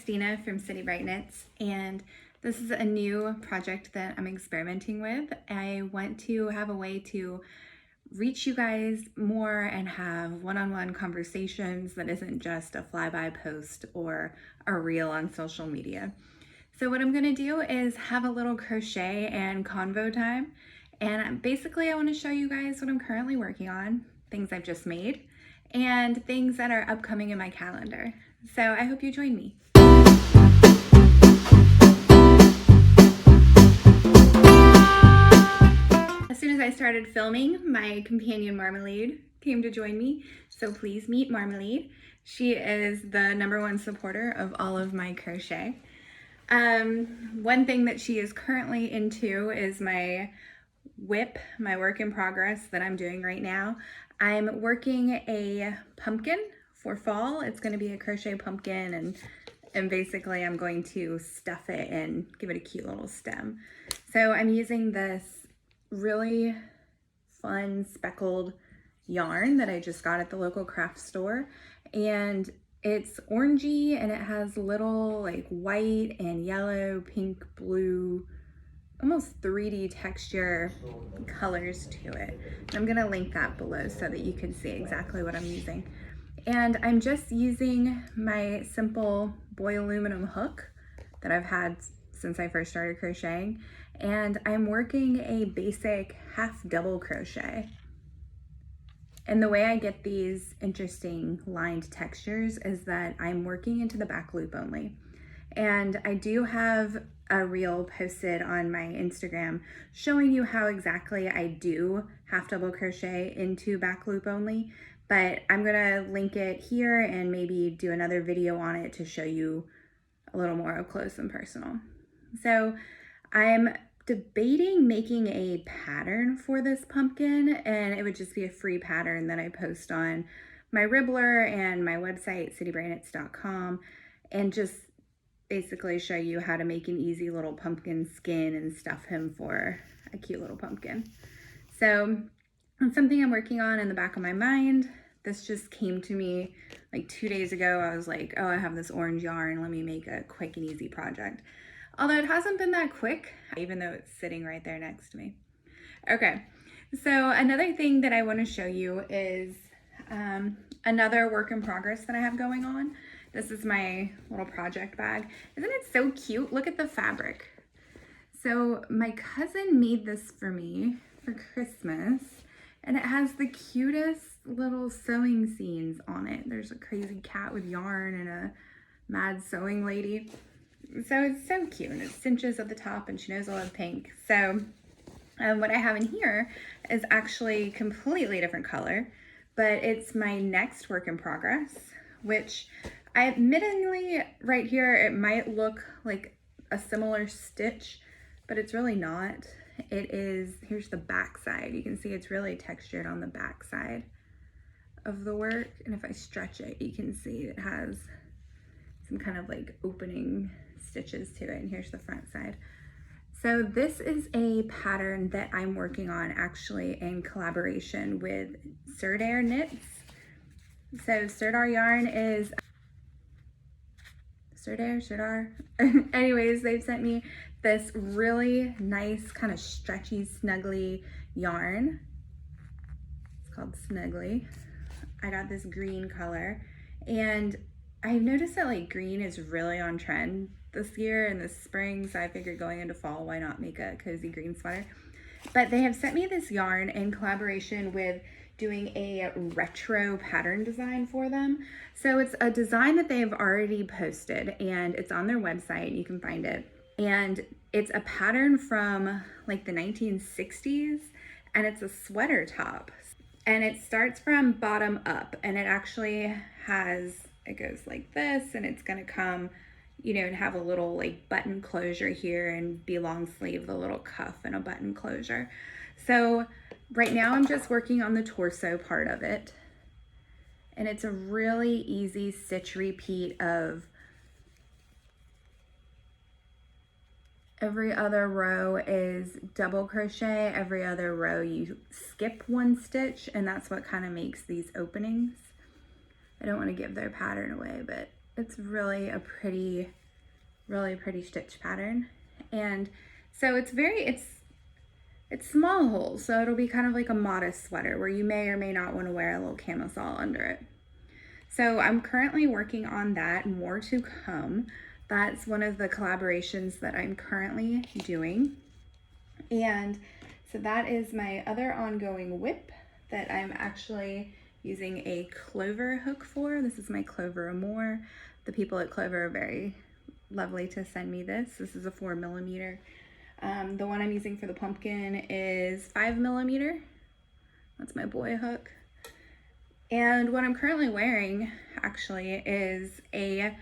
Christina from Citybrightknits, and this is a new project that I'm experimenting with. I want to have a way to reach you guys more and have one-on-one conversations that isn't just a flyby post or a reel on social media. So what I'm going to do is have a little crochet and convo time, and basically I want to show you guys what I'm currently working on, things I've just made, and things that are upcoming in my calendar. So I hope you join me. As soon as I started filming, my companion Marmalade came to join me. So please meet Marmalade. She is the #1 supporter of all of my crochet. One thing that she is currently into is my whip, my work in progress that I'm doing right now. I'm working a pumpkin for fall. It's going to be a crochet pumpkin, and basically I'm going to stuff it and give it a cute little stem. So I'm using this really fun speckled yarn that I just got at the local craft store, and it's orangey and it has little like white and yellow, pink, blue, almost 3D texture colors to it. And I'm gonna link that below so that you can see exactly what I'm using. And I'm just using my simple Boye Aluminum hook that I've had since I first started crocheting. And I'm working a basic half double crochet. And the way I get these interesting lined textures is that I'm working into the back loop only. And I do have a reel posted on my Instagram showing you how exactly I do half double crochet into back loop only, but I'm gonna link it here and maybe do another video on it to show you a little more up close and personal. So I'm debating making a pattern for this pumpkin, and it would just be a free pattern that I post on my Ribbler and my website, citybrightknits.com, and just basically show you how to make an easy little pumpkin skin and stuff him for a cute little pumpkin. So it's something I'm working on in the back of my mind. This just came to me like 2 days ago. I was like, oh, I have this orange yarn. Let me make a quick and easy project. Although it hasn't been that quick, even though it's sitting right there next to me. Okay, so another thing that I want to show you is another work in progress that I have going on. This is my little project bag. Isn't it so cute? Look at the fabric. So my cousin made this for me for Christmas, and it has the cutest little sewing scenes on it. There's a crazy cat with yarn and a mad sewing lady. So it's so cute, and it cinches at the top, and she knows I love pink. So what I have in here is actually completely different color, but it's my next work in progress, which I admittedly right here, it might look like a similar stitch, but it's really not. It is, here's the back side. You can see it's really textured on the back side of the work. And if I stretch it, you can see it has some kind of like opening stitches to it. And here's the front side. So this is a pattern that I'm working on actually in collaboration with Citybrightknits. So Sirdar yarn is Sirdar. Anyways, they've sent me this really nice kind of stretchy, snuggly yarn. It's called Snuggly. I got this green color, and I've noticed that like green is really on trend this year in the spring, so I figured going into fall, why not make a cozy green sweater? But they have sent me this yarn in collaboration with doing a retro pattern design for them. So it's a design that they've already posted, and it's on their website. You can find it. And it's a pattern from like the 1960s, and it's a sweater top. And it starts from bottom up, and it actually has, it goes like this, and it's gonna come, you know, and have a little like button closure here and be long sleeve, the little cuff and a button closure. So right now I'm just working on the torso part of it, and it's a really easy stitch repeat of every other row is double crochet, every other row you skip 1 stitch, and that's what kind of makes these openings. I don't want to give their pattern away, but it's really a really pretty stitch pattern. And so it's small holes, so it'll be kind of like a modest sweater where you may or may not want to wear a little camisole under it. So I'm currently working on that, more to come. That's one of the collaborations that I'm currently doing. And so that is my other ongoing whip that I'm actually using a Clover hook for. This is my Clover Amour. The people at Clover are very lovely to send me this. This is a 4mm. The one I'm using for the pumpkin is 5mm. That's my Boye hook. And what I'm currently wearing actually is a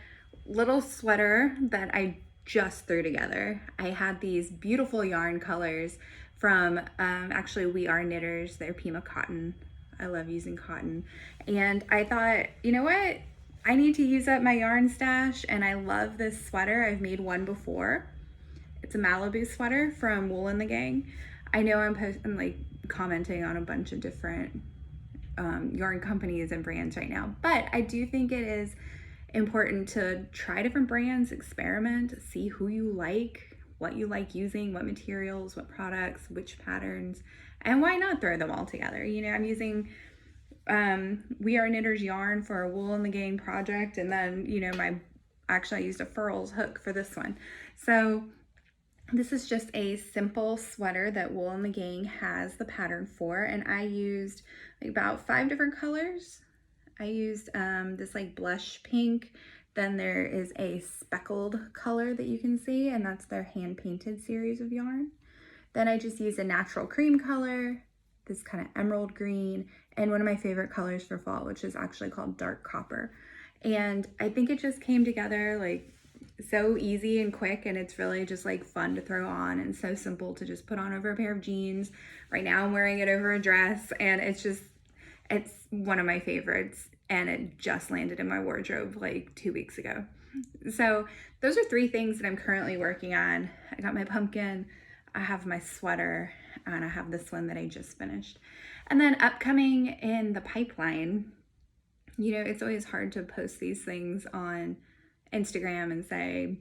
little sweater that I just threw together. I had these beautiful yarn colors from actually We Are Knitters. They're Pima cotton. I love using cotton. And I thought, you know what? I need to use up my yarn stash, and I love this sweater. I've made one before. It's a Malibu sweater from Wool and the Gang. I know I'm like commenting on a bunch of different yarn companies and brands right now, but I do think it is important to try different brands, experiment, see who you like, what you like using, what materials, what products, which patterns, and why not throw them all together. You know, I'm using We Are Knitters yarn for a Wool and the Gang project, and then, you know, I used a Furls hook for this one. So this is just a simple sweater that Wool and the Gang has the pattern for, and I used like about 5 different colors. I used this like blush pink, then there is a speckled color that you can see, and that's their hand painted series of yarn. Then I just used a natural cream color, this kind of emerald green, and one of my favorite colors for fall, which is actually called dark copper. And I think it just came together like so easy and quick, and it's really just like fun to throw on and so simple to just put on over a pair of jeans. Right now I'm wearing it over a dress, and it's one of my favorites, and it just landed in my wardrobe like 2 weeks ago. So those are 3 things that I'm currently working on. I got my pumpkin, I have my sweater, and I have this one that I just finished. And then upcoming in the pipeline, you know, it's always hard to post these things on Instagram and say,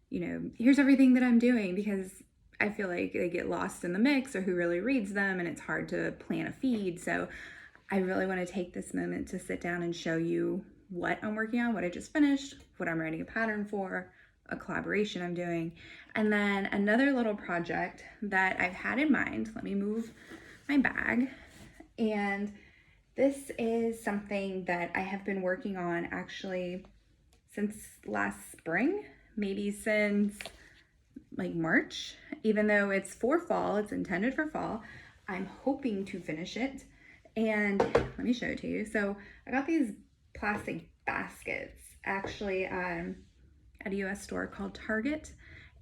you know, here's everything that I'm doing, because I feel like they get lost in the mix or who really reads them, and it's hard to plan a feed. So I really want to take this moment to sit down and show you what I'm working on, what I just finished, what I'm writing a pattern for, a collaboration I'm doing, and then another little project that I've had in mind. Let me move my bag. And this is something that I have been working on actually since last spring, maybe since like March. Even though it's for fall, it's intended for fall, I'm hoping to finish it. And let me show it to you. So I got these plastic baskets actually at a US store called Target,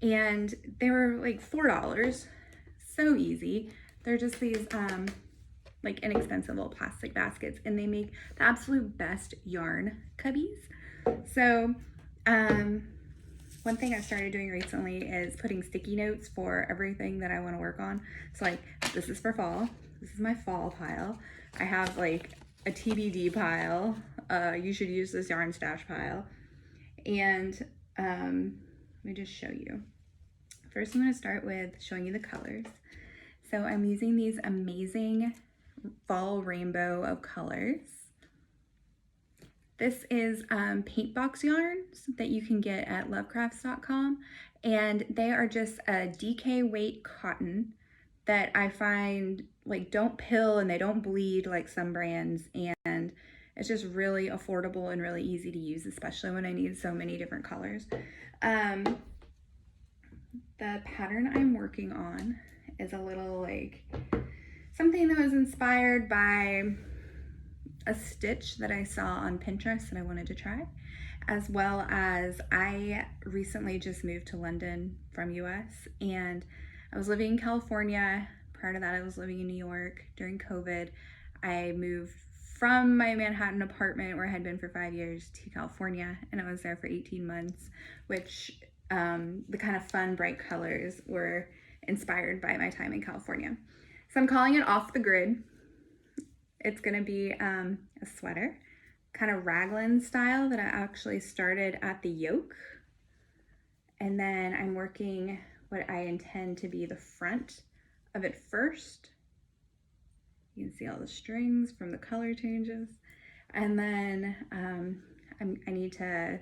and they were like $4. So easy. They're just these like inexpensive little plastic baskets, and they make the absolute best yarn cubbies. So one thing I started doing recently is putting sticky notes for everything that I want to work on. So like, this is for fall, this is my fall pile. I have like a TBD pile, you should use this yarn stash pile. And let me just show you. First, I'm going to start with showing you the colors. So I'm using these amazing fall rainbow of colors. This is paint box yarns that you can get at lovecrafts.com, and they are just a DK weight cotton that I find like don't pill and they don't bleed like some brands, and it's just really affordable and really easy to use, especially when I need so many different colors. The pattern I'm working on is a little like something that was inspired by a stitch that I saw on Pinterest that I wanted to try, as well as I recently just moved to London from US, and I was living in California. Prior to that, I was living in New York. During COVID, I moved from my Manhattan apartment where I had been for 5 years to California, and I was there for 18 months, which the kind of fun, bright colors were inspired by my time in California. So I'm calling it Off the Grid. It's gonna be a sweater kind of raglan style that I actually started at the yoke. And then I'm working what I intend to be the front of it first. You can see all the strings from the color changes. And then I need to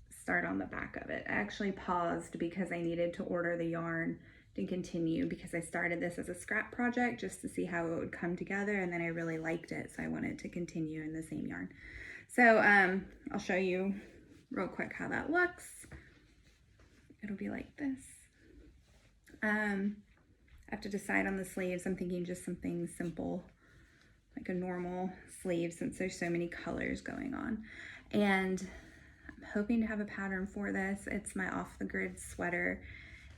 start on the back of it. I actually paused because I needed to order the yarn to continue, because I started this as a scrap project just to see how it would come together, and then I really liked it, so I wanted to continue in the same yarn. So I'll show you real quick how that looks. It'll be like this. I have to decide on the sleeves. I'm thinking just something simple, like a normal sleeve, since there's so many colors going on. And I'm hoping to have a pattern for this. It's my off the grid sweater.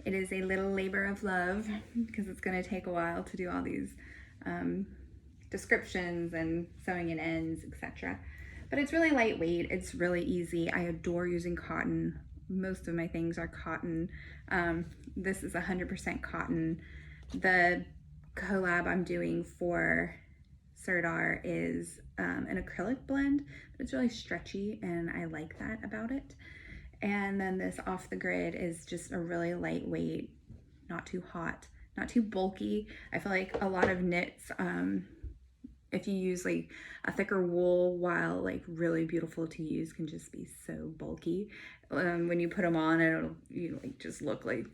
It is a little labor of love because it's going to take a while to do all these descriptions and sewing in ends, etc. But it's really lightweight. It's really easy. I adore using cotton. Most of my things are cotton. This is 100% cotton. The collab I'm doing for Serdar is an acrylic blend, but it's really stretchy and I like that about it. And then this off the grid is just a really lightweight, not too hot, not too bulky. I feel like a lot of knits, if you use like a thicker wool, while like really beautiful to use, can just be so bulky. When you put them on, you like just look like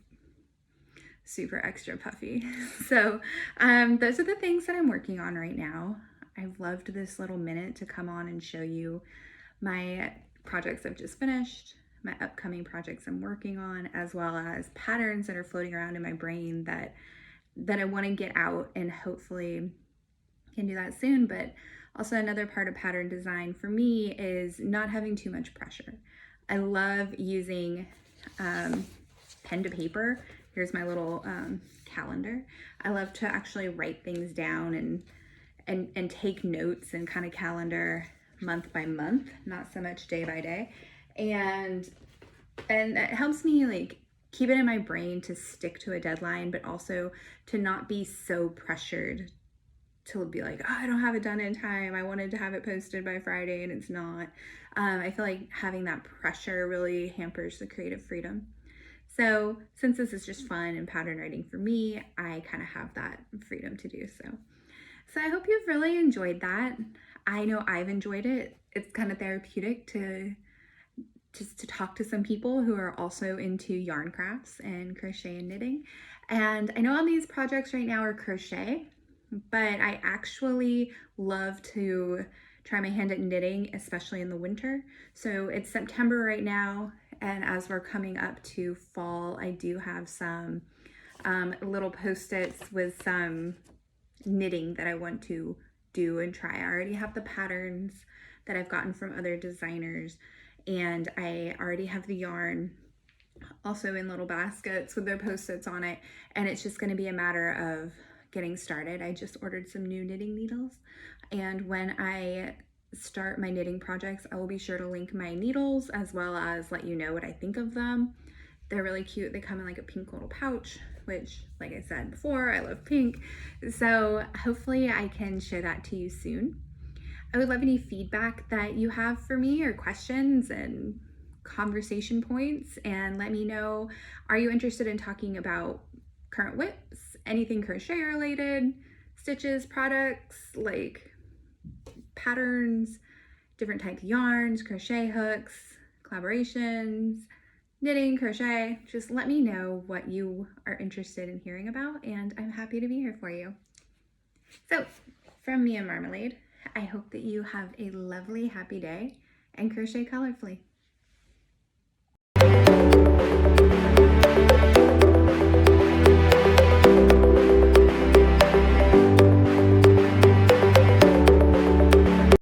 super extra puffy. So those are the things that I'm working on right now. I've loved this little minute to come on and show you my projects I've just finished, my upcoming projects I'm working on, as well as patterns that are floating around in my brain that I want to get out, and hopefully can do that soon. But also another part of pattern design for me is not having too much pressure. I love using pen to paper. Here's my little calendar. I love to actually write things down and take notes and kind of calendar month by month, not so much day by day. And it helps me like keep it in my brain to stick to a deadline, but also to not be so pressured to be like, oh, I don't have it done in time. I wanted to have it posted by Friday and it's not. I feel like having that pressure really hampers the creative freedom. So since this is just fun and pattern writing for me, I kind of have that freedom to do so. So I hope you've really enjoyed that. I know I've enjoyed it. It's kind of therapeutic to talk to some people who are also into yarn crafts and crochet and knitting. And I know all these projects right now are crochet, but I actually love to try my hand at knitting, especially in the winter. So it's September right now, and as we're coming up to fall, I do have some little post-its with some knitting that I want to do and try. I already have the patterns that I've gotten from other designers, and I already have the yarn also in little baskets with their post-its on it, and it's just going to be a matter of getting started. I just ordered some new knitting needles, and when I start my knitting projects, I will be sure to link my needles as well as let you know what I think of them. They're really cute. They come in like a pink little pouch, which, like I said before, I love pink. So hopefully I can show that to you soon. I would love any feedback that you have for me, or questions and conversation points, and let me know, are you interested in talking about current whips, anything crochet related, stitches, products, like patterns, different types of yarns, crochet hooks, collaborations, knitting, crochet. Just let me know what you are interested in hearing about, and I'm happy to be here for you. So from me and Marmalade, I hope that you have a lovely, happy day and crochet colorfully.